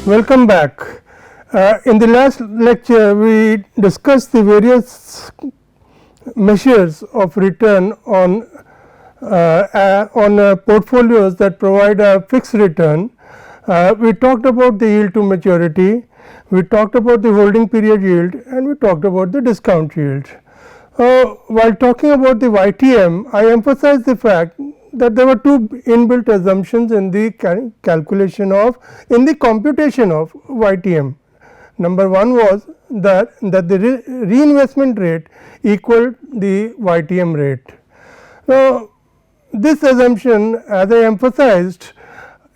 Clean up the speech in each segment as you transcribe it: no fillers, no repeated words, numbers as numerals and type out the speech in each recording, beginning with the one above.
Welcome back. In the last lecture, we discussed the various measures of return on portfolios that provide a fixed return. We talked about the yield to maturity, we talked about the holding period yield, and we talked about the discount yield. While talking about the YTM, I emphasized the fact that there were two inbuilt assumptions in the calculation of in the computation of YTM. Number one was that the reinvestment rate equaled the YTM rate. Now, this assumption, as I emphasized,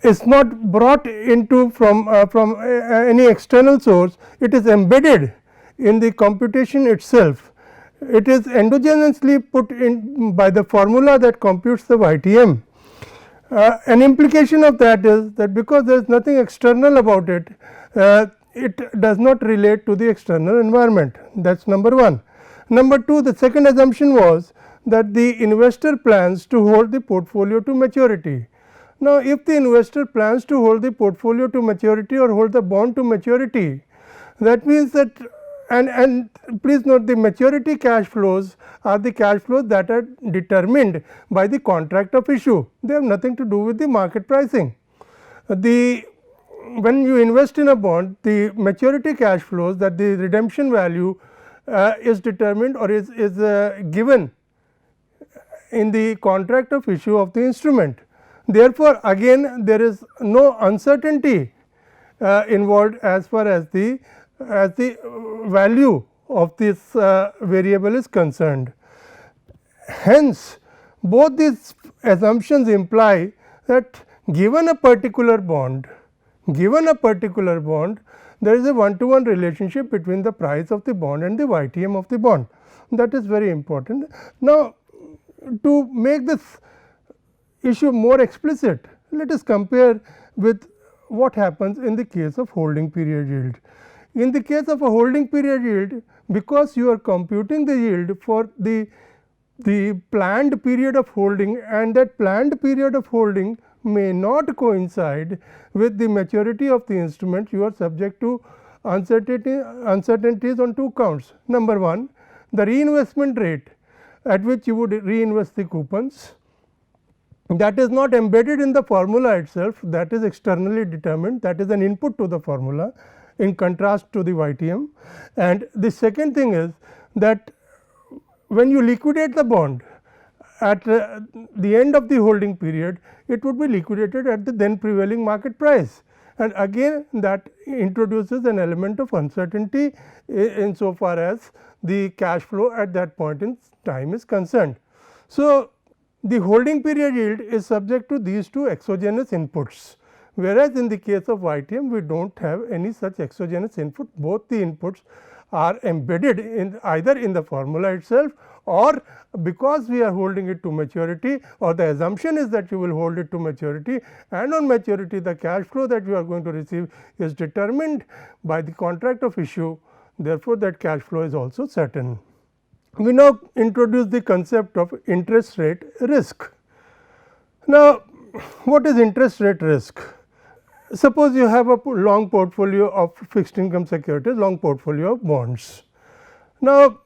is not brought into from any external source, it is embedded in the computation itself. It is endogenously put in by the formula that computes the YTM. An implication of that is that because there is nothing external about it, it does not relate to the external environment. That is number one. Number two, the second assumption was that the investor plans to hold the portfolio to maturity. Now, if the investor plans to hold the portfolio to maturity or hold the bond to maturity, that means that and please note, the maturity cash flows are the cash flows that are determined by the contract of issue. They have nothing to do with the market pricing. When you invest in a bond, the maturity cash flows, that the redemption value is determined or is given in the contract of issue of the instrument. Therefore, again there is no uncertainty involved as far as the value of this variable is concerned. Hence, both these assumptions imply that given a particular bond, there is a one-to-one relationship between the price of the bond and the YTM of the bond. That is very important. Now, to make this issue more explicit, let us compare with what happens in the case of holding period yield. In the case of a holding period yield, because you are computing the yield for the planned period of holding, and that planned period of holding may not coincide with the maturity of the instrument, you are subject to uncertainties on two counts. Number one, the reinvestment rate at which you would reinvest the coupons, that is not embedded in the formula itself, that is externally determined, that is an input to the formula in contrast to the YTM. And the second thing is that when you liquidate the bond at the end of the holding period, it would be liquidated at the then prevailing market price, and again that introduces an element of uncertainty insofar as the cash flow at that point in time is concerned. So, the holding period yield is subject to these two exogenous inputs, whereas in the case of YTM we do not have any such exogenous input. Both the inputs are embedded in either in the formula itself, or because we are holding it to maturity, or the assumption is that you will hold it to maturity, and on maturity the cash flow that you are going to receive is determined by the contract of issue. Therefore, that cash flow is also certain. We now introduce the concept of interest rate risk. Now, what is interest rate risk? Suppose you have a long portfolio of fixed income securities, long portfolio of bonds. Now,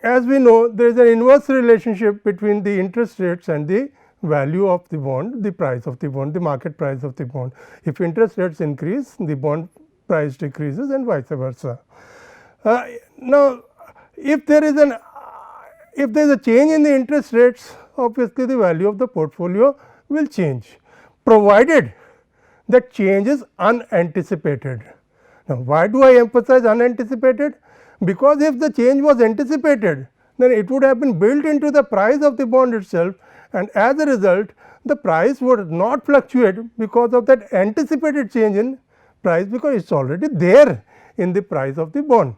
as we know, there is an inverse relationship between the interest rates and the value of the bond, the price of the bond, the market price of the bond. If interest rates increase, the bond price decreases, and vice versa. Now, if there is a change in the interest rates, obviously the value of the portfolio will change, provided that change is unanticipated. Now, why do I emphasize unanticipated? Because if the change was anticipated, then it would have been built into the price of the bond itself, and as a result the price would not fluctuate because of that anticipated change in price, because it is already there in the price of the bond.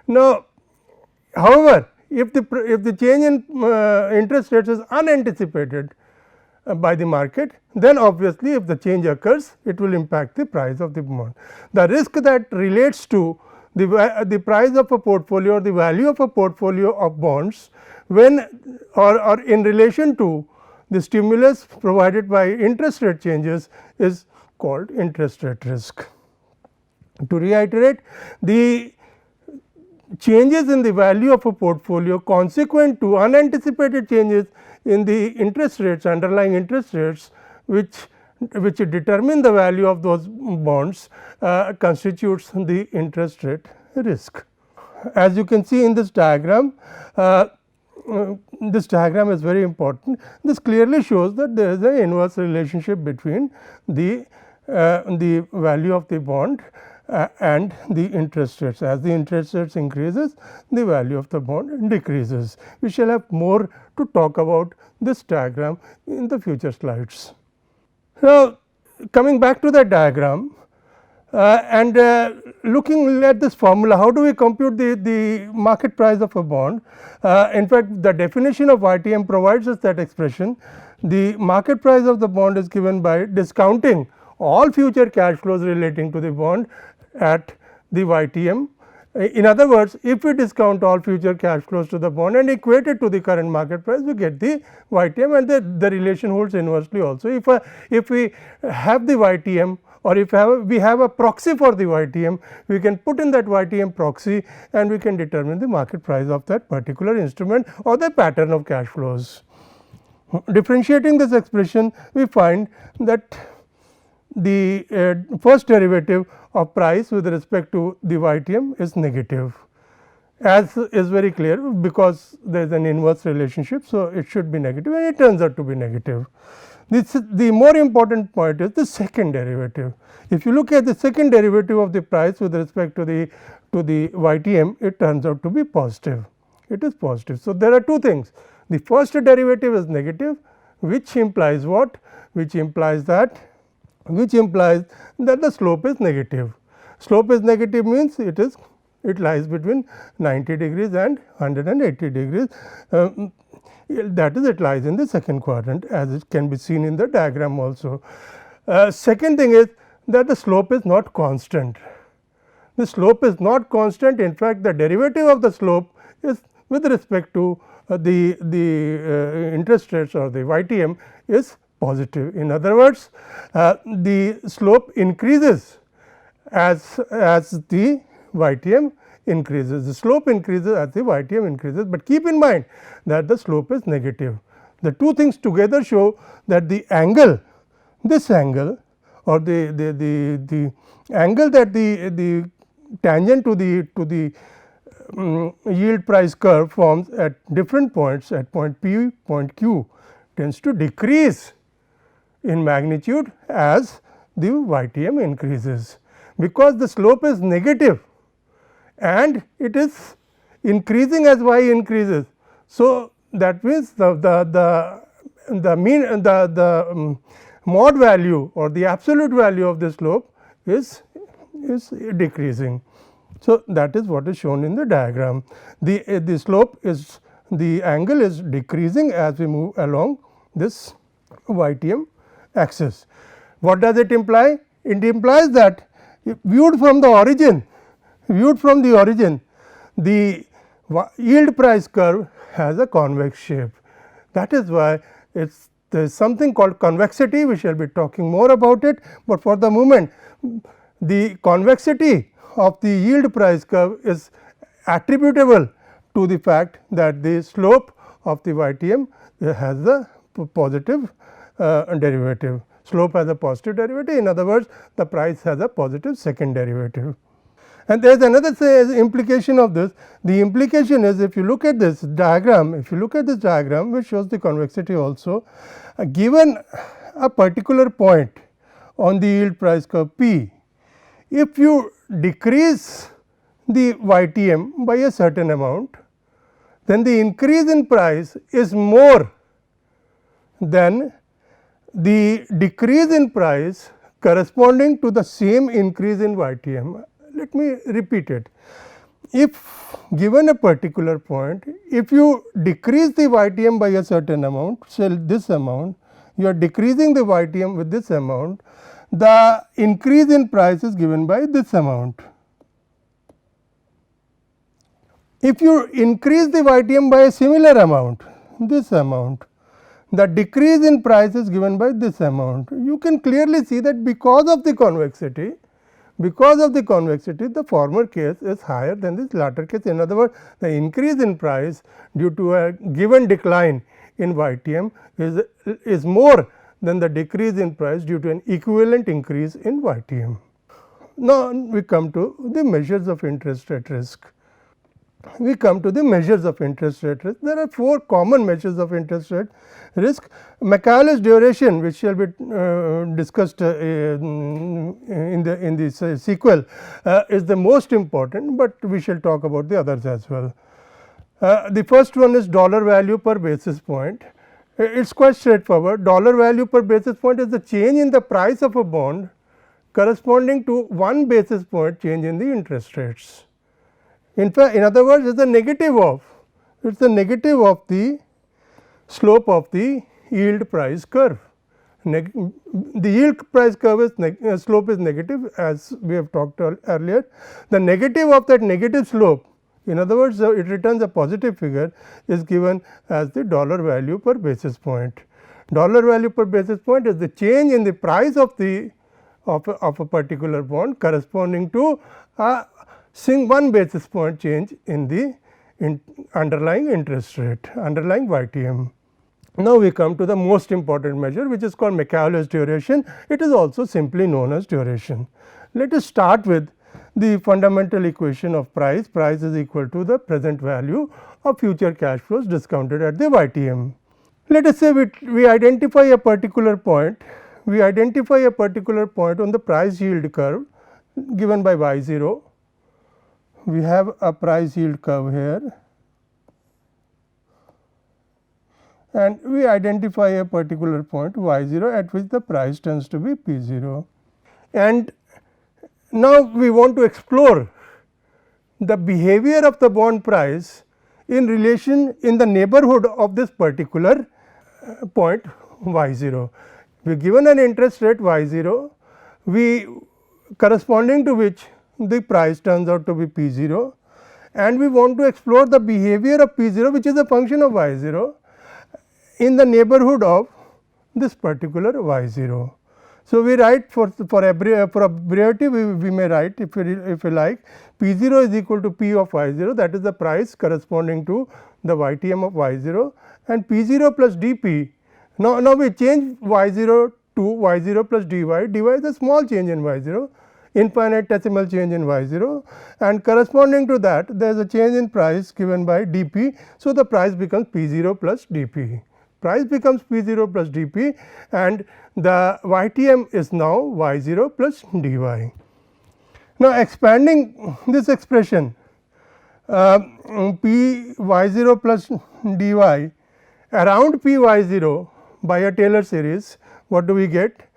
Now, however, if the change in interest rates is unanticipated by the market, then obviously if the change occurs, it will impact the price of the bond. The risk that relates to the price of a portfolio or the value of a portfolio of bonds when or in relation to the stimulus provided by interest rate changes is called interest rate risk. To reiterate, the changes in the value of a portfolio consequent to unanticipated changes in the interest rates, underlying interest rates, which determine the value of those bonds, constitutes the interest rate risk. As you can see in this diagram, this diagram is very important. This clearly shows that there is an inverse relationship between the value of the bond and the interest rates. As the interest rates increases, the value of the bond decreases. We shall have more to talk about this diagram in the future slides. Now, coming back to the diagram and looking at this formula, how do we compute the market price of a bond? In fact, the definition of YTM provides us that expression. The market price of the bond is given by discounting all future cash flows relating to the bond at the YTM. In other words, if we discount all future cash flows to the bond and equate it to the current market price, we get the YTM, and the relation holds inversely also. If we have the YTM, or if we have a proxy for the YTM, we can put in that YTM proxy and we can determine the market price of that particular instrument or the pattern of cash flows. Differentiating this expression, we find that the first derivative of price with respect to the YTM is negative, as is very clear because there is an inverse relationship. So, it should be negative and it turns out to be negative. The more important point is the second derivative. If you look at the second derivative of the price with respect to the YTM, it turns out to be positive. It is positive. So, there are two things. The first derivative is negative, which implies what? Which implies that the slope is negative. Slope is negative means it lies between 90 degrees and 180 degrees. That is, it lies in the second quadrant, as it can be seen in the diagram also. Second thing is that the slope is not constant. The slope is not constant. In fact, the derivative of the slope is with respect to the interest rates or the YTM is positive. In other words, the slope increases as the YTM increases. The slope increases as the YTM increases, but keep in mind that the slope is negative. The two things together show that the angle, this angle, or the angle that the tangent to the yield price curve forms at different points, at point P, point Q, tends to decrease in magnitude as the YTM increases, because the slope is negative and it is increasing as y increases. So, that means the mod value or the absolute value of the slope is decreasing. So, that is what is shown in the diagram. The slope is, the angle is decreasing as we move along this YTM axis. What does it imply? It implies that viewed from the origin, the yield price curve has a convex shape. That is why there is something called convexity. We shall be talking more about it, but for the moment the convexity of the yield price curve is attributable to the fact that the slope of the YTM has a positive derivative. Slope has a positive derivative. In other words, the price has a positive second derivative. And there is another implication of this. The implication is, if you look at this diagram, which shows the convexity also, given a particular point on the yield price curve P, if you decrease the YTM by a certain amount, then the increase in price is more than the decrease in price corresponding to the same increase in YTM. Let me repeat it. If given a particular point, if you decrease the YTM by a certain amount, say this amount, you are decreasing the YTM with this amount, the increase in price is given by this amount. If you increase the YTM by a similar amount, this amount, the decrease in price is given by this amount. You can clearly see that because of the convexity, because of the convexity, the former case is higher than this latter case. In other words, the increase in price due to a given decline in YTM is more than the decrease in price due to an equivalent increase in YTM. Now, we come to the measures of interest rate risk. We come to the measures of interest rate risk. There are 4 common measures of interest rate risk. Michaelis duration, which shall be discussed in the sequel, is the most important, but we shall talk about the others as well. The first one is dollar value per basis point. It is quite straightforward. Dollar value per basis point is the change in the price of a bond corresponding to 1 basis point change in the interest rates. In fact, in other words, it is the negative of the slope of the yield price curve. The yield price curve is slope is negative, as we have talked earlier. The negative of that negative slope, in other words, it returns a positive figure, is given as the dollar value per basis point. Dollar value per basis point is the change in the price of a particular bond corresponding to a 1 basis point change in the underlying interest rate, underlying YTM. Now, we come to the most important measure, which is called Michaelis duration. It is also simply known as duration. Let us start with the fundamental equation of price. Price is equal to the present value of future cash flows discounted at the YTM. Let us say we identify a particular point. We identify a particular point on the price yield curve given by y0. We have a price yield curve here, and we identify a particular point y0 at which the price tends to be p0. And now, we want to explore the behavior of the bond price in relation in the neighborhood of this particular point y0. We are given an interest rate y0, we corresponding to which the price turns out to be p0, and we want to explore the behavior of p0, which is a function of y0 in the neighborhood of this particular y0. So, we write for brevity we may write if we like p0 is equal to p of y0, that is the price corresponding to the YTM of y0, and p0 plus dp. Now, we change y0 to y0 plus dy. Dy is a small change in y0, infinitesimal change in y0, and corresponding to that there is a change in price given by dp. So, the price becomes p0 plus dp. Price becomes p0 plus dp, and the YTM is now y0 plus dy. Now, expanding this expression p y0 plus dy around p y0 by a Taylor series, what do we get?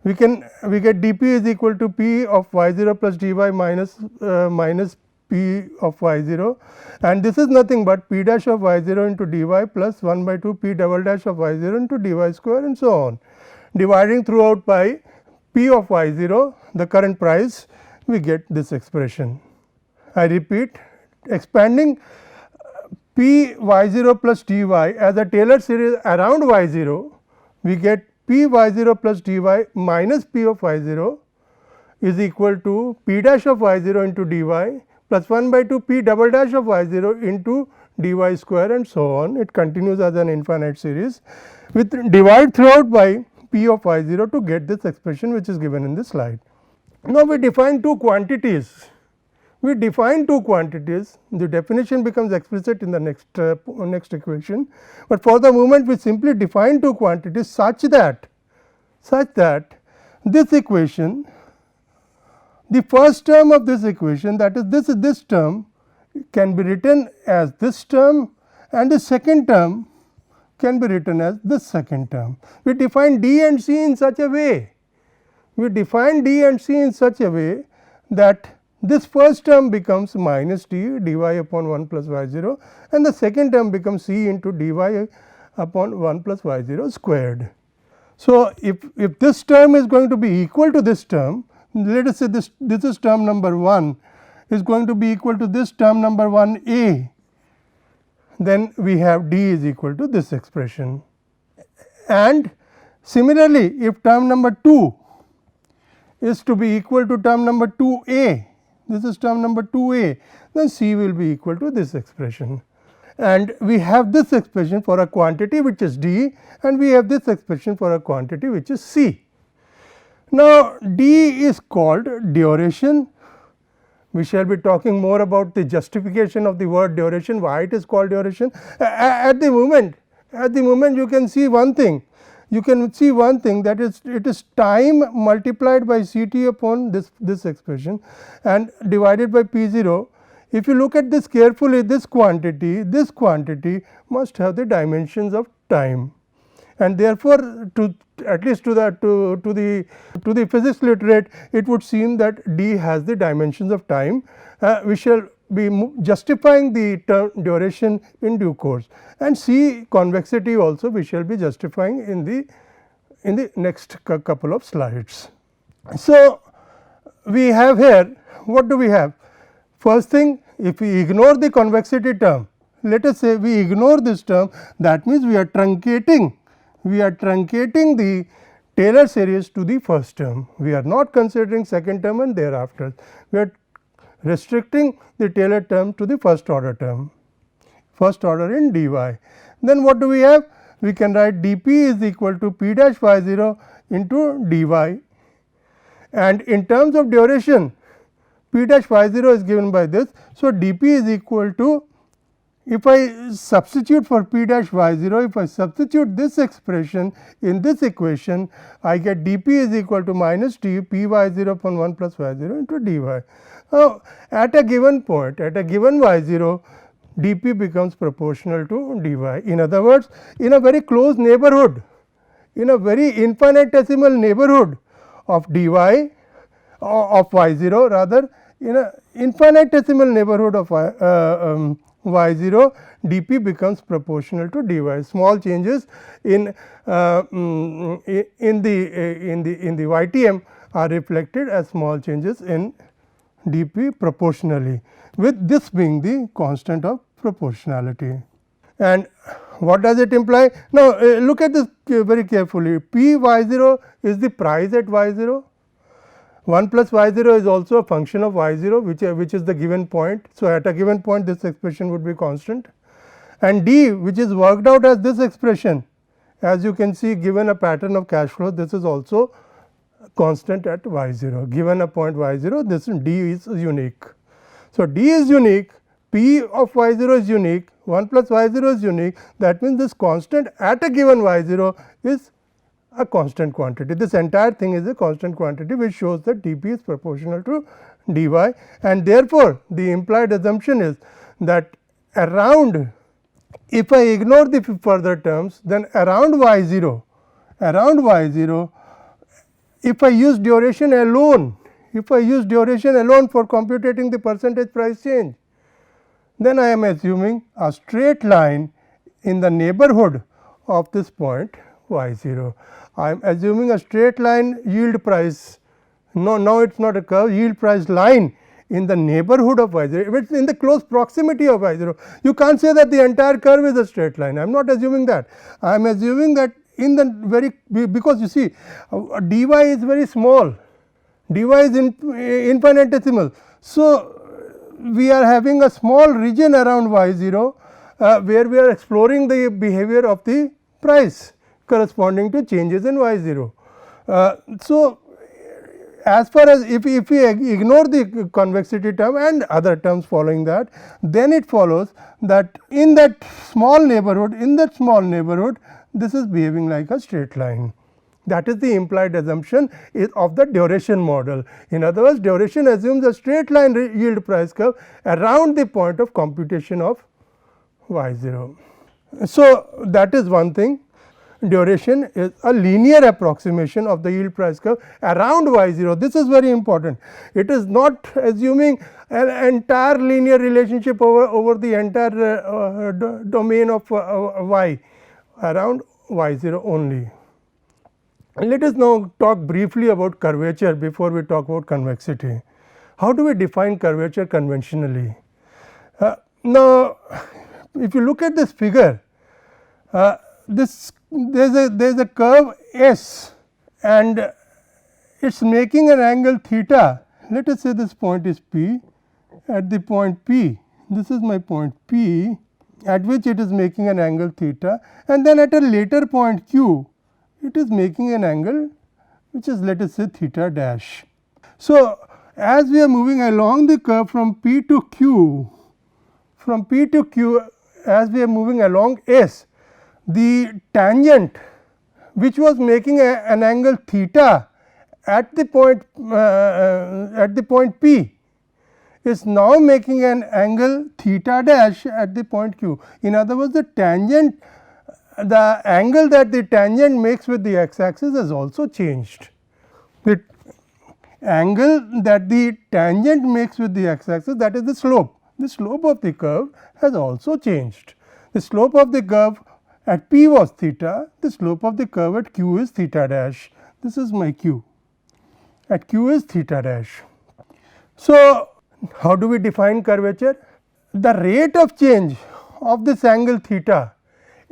We get dp is equal to p of y0 plus dy minus p of y0, and this is nothing but p dash of y0 into dy plus 1 by 2 p double dash of y0 into dy square, and so on, dividing throughout by p of y0, the current price, we get this expression. I repeat, expanding p y0 plus dy as a Taylor series around y0, we get p y0 plus dy minus p of y0 is equal to p dash of y0 into dy plus 1 by 2 p double dash of y0 into dy square, and so on. It continues as an infinite series with divide throughout by p of y0 to get this expression which is given in this slide. Now, we define two quantities. The definition becomes explicit in the next equation, but for the moment we simply define two quantities such that this equation, the first term of this equation, that is this term, can be written as this term, and the second term can be written as this second term. We define d and c in such a way. That this first term becomes minus d dy upon 1 plus y0, and the second term becomes c into dy upon 1 plus y0 squared. So, if this term is going to be equal to this term, let us say this is term number 1 is going to be equal to this term number 1a, then we have d is equal to this expression. And similarly, if term number 2 is to be equal to term number 2a, this is term number 2a, then C will be equal to this expression. And we have this expression for a quantity which is D, and we have this expression for a quantity which is C. Now, D is called duration. We shall be talking more about the justification of the word duration, why it is called duration. At the moment you can see one thing, that is, it is time multiplied by Ct upon this expression and divided by P0. If you look at this carefully, this quantity must have the dimensions of time, and therefore, at least to the physics literate, it would seem that D has the dimensions of time. We shall be justifying the term duration in due course, and C convexity also we shall be justifying in the next couple of slides. So, we have here, what do we have? First thing, if we ignore the convexity term, let us say we ignore this term, that means we are truncating the Taylor series to the first term. We are not considering second term and thereafter. We are restricting the Taylor term to the first order term, first order in dy. Then what do we have? We can write dp is equal to p dash y 0 into dy, and in terms of duration, p dash y 0 is given by this. So, dp is equal to, if I substitute for p dash y 0, if I substitute this expression in this equation, I get dp is equal to minus t p y 0 upon 1 plus y 0 into dy. Now, at a given point, at a given y 0, dp becomes proportional to dy. In other words, in a very close neighborhood, in a very infinitesimal neighborhood of dy of y 0, rather in a infinitesimal neighborhood of y 0, dp becomes proportional to dy. Small changes in the YTM are reflected as small changes in dp proportionally, with this being the constant of proportionality. And what does it imply? Now, look at this very carefully. P y 0 is the price at y 0. 1 plus y 0 is also a function of y 0, which is the given point. So, at a given point, this expression would be constant, and d, which is worked out as this expression, as you can see, given a pattern of cash flow, this is also constant at y 0. Given a point y 0, this d is unique. So, d is unique, p of y 0 is unique, 1 plus y 0 is unique. That means, this constant at a given y 0 is a constant quantity. This entire thing is a constant quantity, which shows that dp is proportional to dy, and therefore, the implied assumption is that around, if I ignore the further terms, then around y 0, if I use duration alone, for computing the percentage price change, then I am assuming a straight line in the neighborhood of this point y 0. I am assuming a straight line yield price, now it is not a curve, yield price line in the neighborhood of y 0, if it is in the close proximity of y 0. You can't say that the entire curve is a straight line, I am not assuming that. I am assuming that in the very, because you see dy is very small, dy is infinitesimal. So, we are having a small region around y 0, where we are exploring the behavior of the price corresponding to changes in y 0. So, as far as if we ignore the convexity term and other terms following that, then it follows that in that small neighborhood, this is behaving like a straight line. That is the implied assumption of the duration model. In other words, duration assumes a straight line yield price curve around the point of computation of y 0. So, that is one thing. Duration is a linear approximation of the yield price curve around y 0. This is very important. It is not assuming an entire linear relationship over the entire domain of y, around y 0 only. Let us now talk briefly about curvature before we talk about convexity. How do we define curvature conventionally? Now, if you look at this figure, there is a curve S, and it is making an angle theta. Let us say this point is P. At the point P, this is my point P, at which it is making an angle theta, and then at a later point Q, it is making an angle which is, let us say, theta dash. So, as we are moving along the curve from P to Q, as we are moving along S, the tangent which was making an angle theta at the point P is now making an angle theta dash at the point Q. In other words, the angle that the tangent makes with the x axis has also changed. The angle that the tangent makes with the x axis, that is the slope of the curve has also changed. The slope of the curve at P was theta, the slope of the curve at Q is theta dash. This is my Q, at Q is theta dash. So, how do we define curvature? The rate of change of this angle theta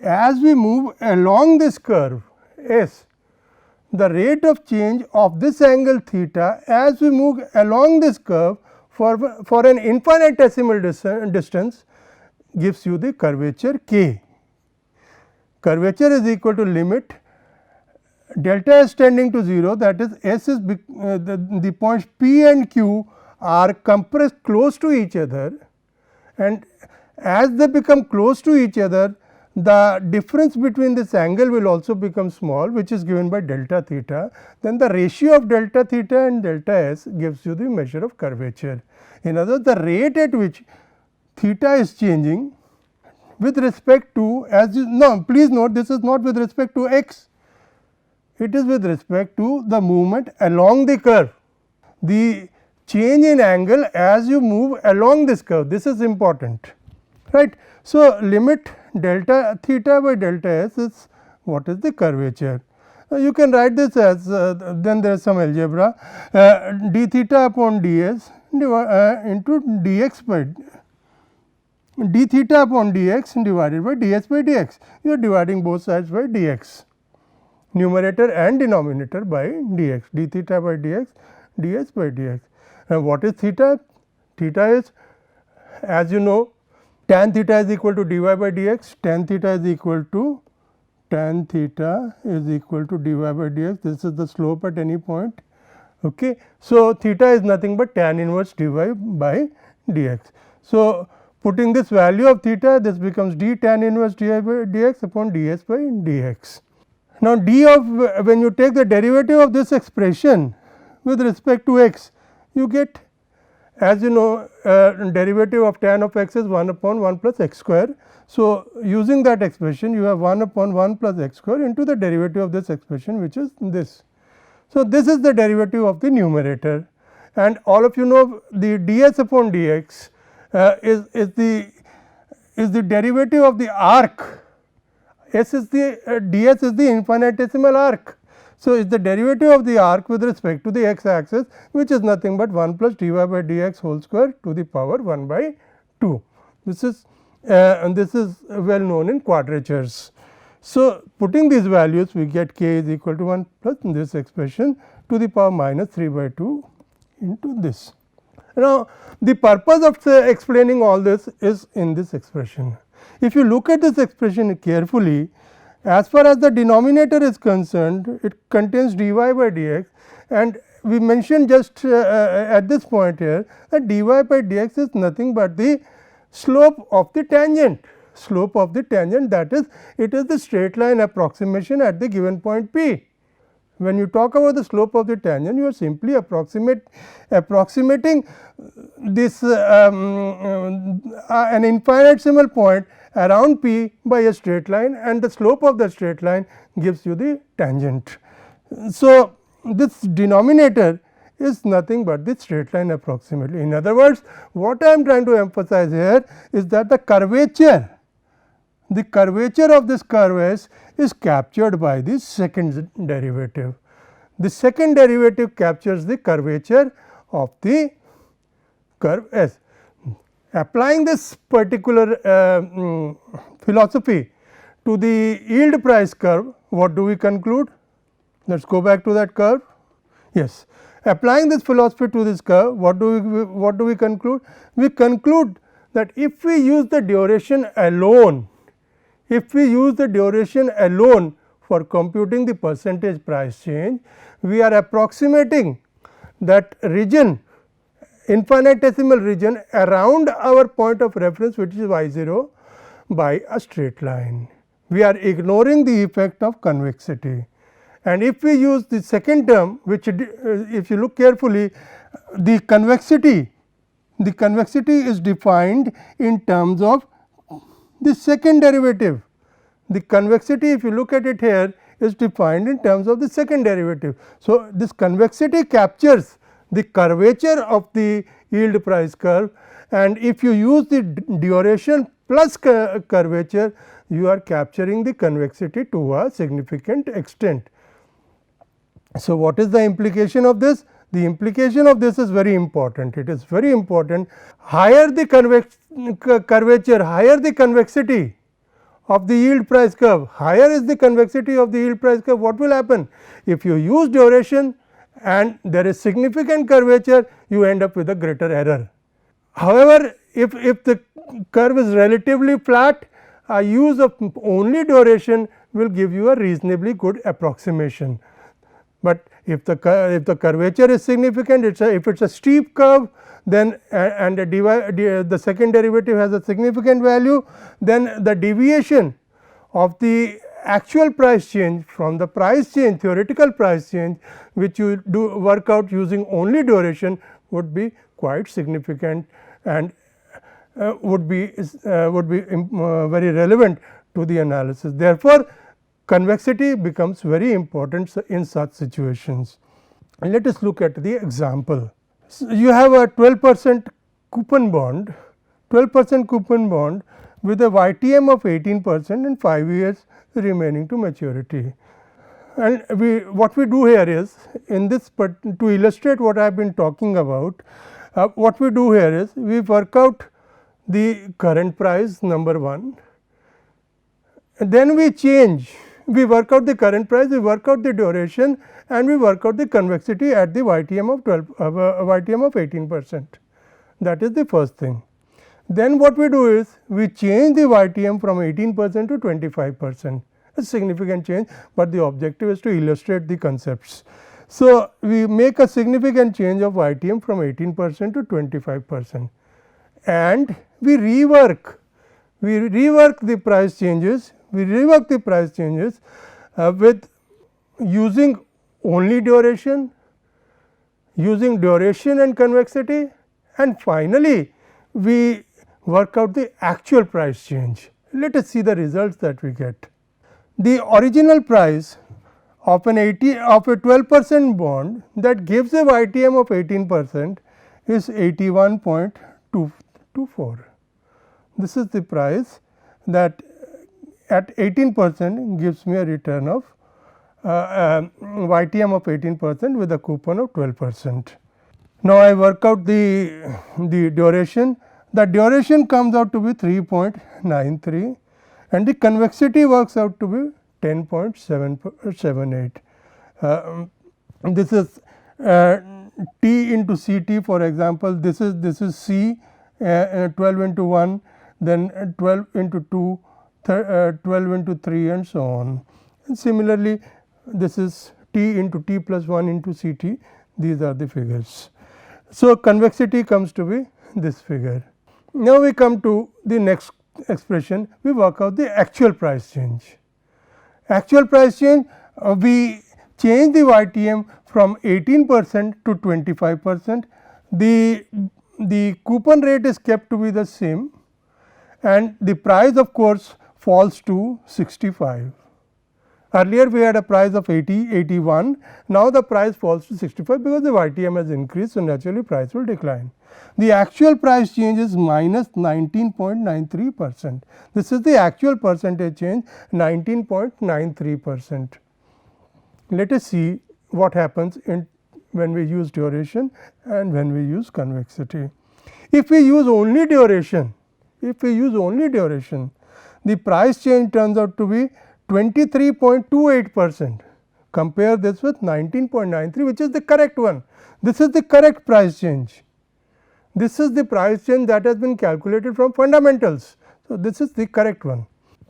as we move along this curve S, the rate of change of this angle theta as we move along this curve for an infinitesimal distance gives you the curvature K. Curvature is equal to limit delta S tending to 0, that is S is the points P and Q are compressed close to each other, and as they become close to each other, the difference between this angle will also become small, which is given by delta theta. Then the ratio of delta theta and delta S gives you the measure of curvature. In other words, the rate at which theta is changing with respect to, please note, this is not with respect to x, it is with respect to the movement along the curve. The change in angle as you move along this curve, this is important, right. So, limit delta theta by delta S is what is the curvature. You can write this as then there is some algebra d theta upon ds into dx by d theta upon dx divided by ds by dx. You are dividing both sides by dx, numerator and denominator by dx, d theta by dx, ds by dx. Now, what is theta? Theta is, as you know, tan theta is equal to dy by dx, tan theta is equal to dy by dx. This is the slope at any point. Okay. So, theta is nothing but tan inverse dy by dx. So, putting this value of theta, this becomes d tan inverse dy by dx upon ds by dx. Now, when you take the derivative of this expression with respect to x, you get, as you know, derivative of tan of x is 1 upon 1 plus x square. So, using that expression, you have 1 upon 1 plus x square into the derivative of this expression, which is this. So, this is the derivative of the numerator, and all of you know the ds upon dx is the derivative of the arc. S is the ds is the infinitesimal arc. So, it is the derivative of the arc with respect to the x axis, which is nothing but 1 plus dy by dx whole square to the power 1 by 2. This is well known in quadratures. So, putting these values, we get k is equal to 1 plus this expression to the power minus 3 by 2 into this. Now, the purpose of explaining all this is in this expression. If you look at this expression carefully, as far as the denominator is concerned, it contains dy by dx, and we mentioned just at this point here that dy by dx is nothing but the slope of the tangent. That is, it is the straight line approximation at the given point P. When you talk about the slope of the tangent, you are simply approximating this an infinitesimal point around P by a straight line, and the slope of the straight line gives you the tangent. So, this denominator is nothing but the straight line approximately. In other words, what I am trying to emphasize here is that the curvature of this curve S is captured by the second derivative. The second derivative captures the curvature of the curve S. Applying this particular philosophy to the yield price curve, what do we conclude? Let us go back to that curve. Yes, applying this philosophy to this curve, what do we conclude? We conclude that if we use the duration alone, for computing the percentage price change, we are approximating that region, infinitesimal region around our point of reference, which is y 0, by a straight line. We are ignoring the effect of convexity. And if we use the second term, which if you look carefully, the convexity is defined in terms of the second derivative. The convexity, if you look at it here, is defined in terms of the second derivative. So, this convexity captures the curvature of the yield price curve, and if you use the duration plus curvature, you are capturing the convexity to a significant extent. So, what is the implication of this? The implication of this is very important. It is very important. Higher the curvature, higher the convexity of the yield price curve, higher is the convexity of the yield price curve. What will happen? If you use duration and there is significant curvature, you end up with a greater error. However, if the curve is relatively flat, a use of only duration will give you a reasonably good approximation. But if the curvature is significant, if it is a steep curve, then and the second derivative has a significant value, then the deviation of the actual price change from the price change, theoretical price change, which you do work out using only duration, would be quite significant and would be very relevant to the analysis. Therefore, convexity becomes very important in such situations. And let us look at the example. So, you have a 12% coupon bond, with a YTM of 18% and 5 years remaining to maturity. And what we do here is, in this, but to illustrate what I have been talking about, what we do here is we work out the current price, number 1, and then we work out the current price, we work out the duration, and we work out the convexity at the YTM of 18%. That is the first thing. Then what we do is we change the YTM from 18% to 25%, a significant change, but the objective is to illustrate the concepts. So, we make a significant change of YTM from 18% to 25%, and we rework the price changes. With using only duration, using duration and convexity, and finally, we work out the actual price change. Let us see the results that we get. The original price of a 12% bond that gives a YTM of 18% is 81.224. This is the price that at 18% gives me a return of YTM of 18% with a coupon of 12%. Now, I work out the duration. The duration comes out to be 3.93 and the convexity works out to be 10.78. This is T into CT, for example, this is C 12 into 1, then 12 into 2, 12 into 3 and so on. And similarly, this is T into T plus 1 into CT, these are the figures. So, convexity comes to be this figure. Now, we come to the next expression, we work out the actual price change. Actual price change, we change the YTM from 18% to 25%, the coupon rate is kept to be the same and the price of course falls to 65. Earlier we had a price of 81, now the price falls to 65 because the YTM has increased, so naturally price will decline. The actual price change is minus 19.93%. This is the actual percentage change, 19.93%. Let us see what happens when we use duration and when we use convexity. If we use only duration, the price change turns out to be 23.28%. compare this with 19.93, which is the correct one. This is the correct price change. This is the price change that has been calculated from fundamentals. So, this is the correct one.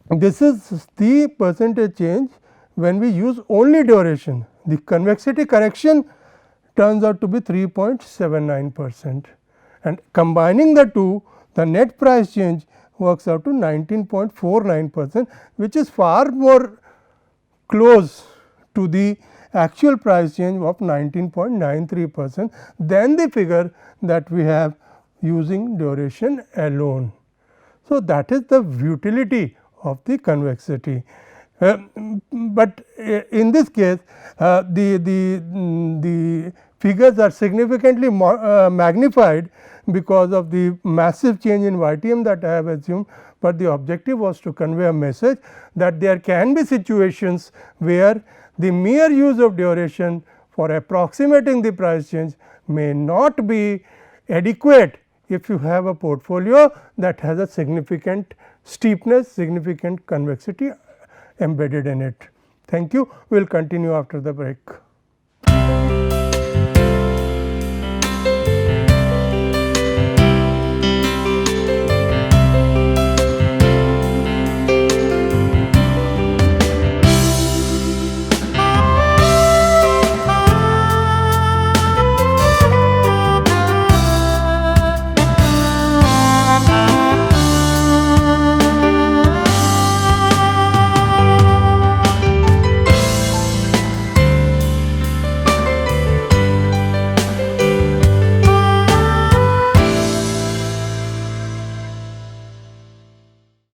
This is the percentage change when we use only duration. The convexity correction turns out to be 3.79%, and combining the two, the net price change works out to 19.49%, which is far more close to the actual price change of 19.93% than the figure that we have using duration alone. So, that is the utility of the convexity. But in this case the figures are significantly magnified because of the massive change in YTM that I have assumed, but the objective was to convey a message that there can be situations where the mere use of duration for approximating the price change may not be adequate if you have a portfolio that has a significant steepness, significant convexity embedded in it. Thank you. We will continue after the break.